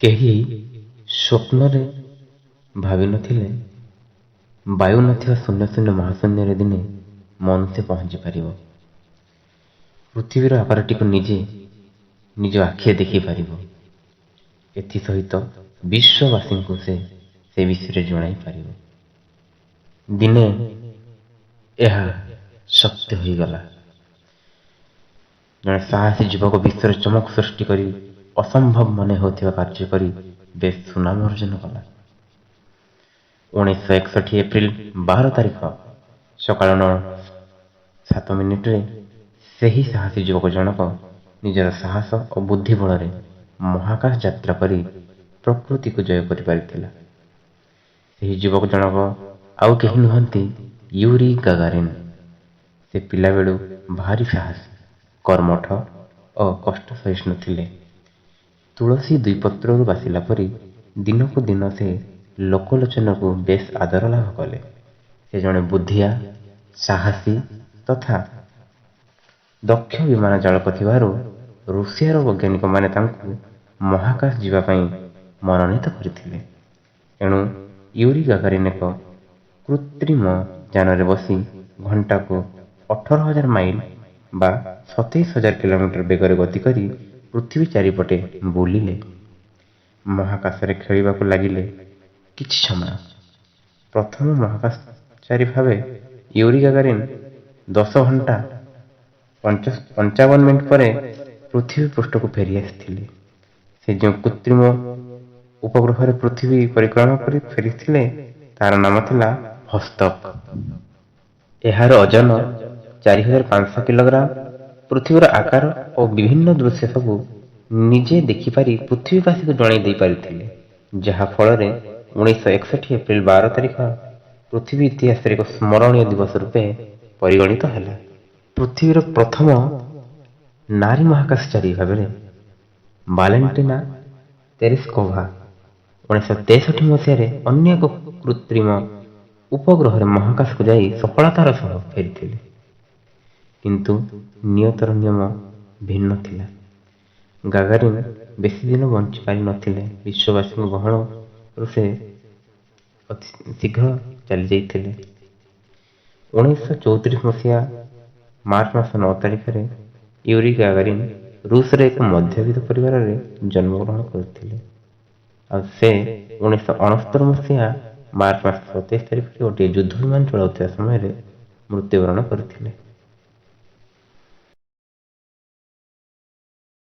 କେହି ସ୍ୱପ୍ନରେ ଭାବିନଥିଲେ ବାୟୁ ନଥିବା ଶୂନ୍ୟ ଶୂନ୍ୟ ମହାଶୂନ୍ୟରେ ଦିନେ ମନୁଷ୍ୟ ପହଞ୍ଚି ପାରିବ। ପୃଥିବୀର ଆକାରଟିକୁ ନିଜେ ନିଜ ଆଖିରେ ଦେଖିପାରିବ। ଏଥିସହିତ ବିଶ୍ୱବାସୀଙ୍କୁ ସେ ବିଷୟରେ ଜଣାଇ ପାରିବ। ଦିନେ ଏହା ସତ୍ୟ ହୋଇଗଲା। ଜଣେ ସାହସୀ ଯୁବକ ବିଶ୍ୱରେ ଚମକ ସୃଷ୍ଟି କରି ଅସମ୍ଭବ ମନେ ହେଉଥିବା କାର୍ଯ୍ୟ କରି ବେଶ ସୁନାମ ଅର୍ଜନ କଲା। 1961 ଏପ୍ରିଲ 12 ତାରିଖ ସକାଳ 9:07 ସେହି ସାହସୀ ଯୁବକ ଜଣକ ନିଜର ସାହସ ଓ ବୁଦ୍ଧି ବଳରେ ମହାକାଶ ଯାତ୍ରା କରି ପ୍ରକୃତିକୁ ଜୟ କରିପାରିଥିଲା। ସେହି ଯୁବକ ଜଣକ ଆଉ କେହି ନୁହନ୍ତି ୟୁରି ଗାଗାରିନ୍। ସେ ପିଲାବେଳୁ ଭାରି ସାହସୀ, କର୍ମଠ ଓ କଷ୍ଟ ସହିଷ୍ଣୁ ଥିଲେ। ତୁଳସୀ ଦୁଇ ପତ୍ରରୁ ବାସିଲା ପରି ଦିନକୁ ଦିନ ସେ ଲୋକଲୋଚନକୁ ବେଶ ଆଦର ଲାଭ କଲେ। ସେ ଜଣେ ବୁଦ୍ଧିଆ, ସାହସୀ ତଥା ଦକ୍ଷ ବିମାନ ଚାଳକ ଥିବାରୁ ରୁଷିଆର ବୈଜ୍ଞାନିକମାନେ ତାଙ୍କୁ ମହାକାଶ ଯିବା ପାଇଁ ମନୋନୀତ କରିଥିଲେ। ଏଣୁ ୟୁରି ଗାଗାରିନ୍ ଏକ କୃତ୍ରିମ ଯାନରେ ବସି ଘଣ୍ଟାକୁ 18,000 ମାଇଲ ବା 27,000 କିଲୋମିଟର ବେଗରେ ଗତି କରି ପୃଥିବୀ ଚାରିପଟେ ବୁଲିଲେ। ମହାକାଶରେ ଖେଳିବାକୁ ଲାଗିଲେ କିଛି ସମୟ। ପ୍ରଥମ ମହାକାଶଚାରୀ ଭାବେ ୟୁରି ଗାଗାରିନ୍ 10 ଘଣ୍ଟା 55 ମିନିଟ୍ ପରେ ପୃଥିବୀ ପୃଷ୍ଠକୁ ଫେରି ଆସିଥିଲେ। ସେ ଯେଉଁ କୃତ୍ରିମ ଉପଗ୍ରହରେ ପୃଥିବୀ ପରିକ୍ରମା କରି ଫେରିଥିଲେ ତାହାର ନାମ ଥିଲା ଭୋସ୍ତକ। ଏହାର ଓଜନ 4,500 କିଲୋଗ୍ରାମ। ପୃଥିବୀର ଆକାର ଓ ବିଭିନ୍ନ ଦୃଶ୍ୟ ସବୁ ନିଜେ ଦେଖିପାରି ପୃଥିବୀବାସୀକୁ ଜଣାଇ ଦେଇପାରିଥିଲେ, ଯାହା ଫଳରେ 1961 ଏପ୍ରିଲ 12 ତାରିଖ ପୃଥିବୀ ଇତିହାସରେ ଏକ ସ୍ମରଣୀୟ ଦିବସ ରୂପେ ପରିଗଣିତ ହେଲା। ପୃଥିବୀର ପ୍ରଥମ ନାରୀ ମହାକାଶଚାରୀ ଭାବରେ ଭାଲେଣ୍ଟିନା ତେରେସ୍କୋଭା 1963 ମସିହାରେ ଅନ୍ୟ ଏକ କୃତ୍ରିମ ଉପଗ୍ରହରେ ମହାକାଶକୁ ଯାଇ ସଫଳତାର ସହ ଫେରିଥିଲେ। କିନ୍ତୁ ନିୟତର ନିୟମ ଭିନ୍ନ ଥିଲା। ଗାଗାରିନ୍ ବେଶୀ ଦିନ ବଞ୍ଚି ପାରିନଥିଲେ। ବିଶ୍ୱବାସୀଙ୍କ ଗହଣରୁ ସେ ଅତି ଶୀଘ୍ର ଚାଲିଯାଇଥିଲେ। 1934 ମସିହା ମାର୍ଚ୍ଚ ମାସ 9 ତାରିଖରେ ୟୁରି ଗାଗାରିନ୍ ରୁଷର ଏକ ମଧ୍ୟବିତ୍ତ ପରିବାରରେ ଜନ୍ମଗ୍ରହଣ କରିଥିଲେ। ଆଉ ସେ 1969 ମସିହା ମାର୍ଚ୍ଚ ମାସ 27 ତାରିଖରେ ଗୋଟିଏ ଯୁଦ୍ଧ ବିମାନ ଚଳାଉଥିବା ସମୟରେ ମୃତ୍ୟୁବରଣ କରିଥିଲେ।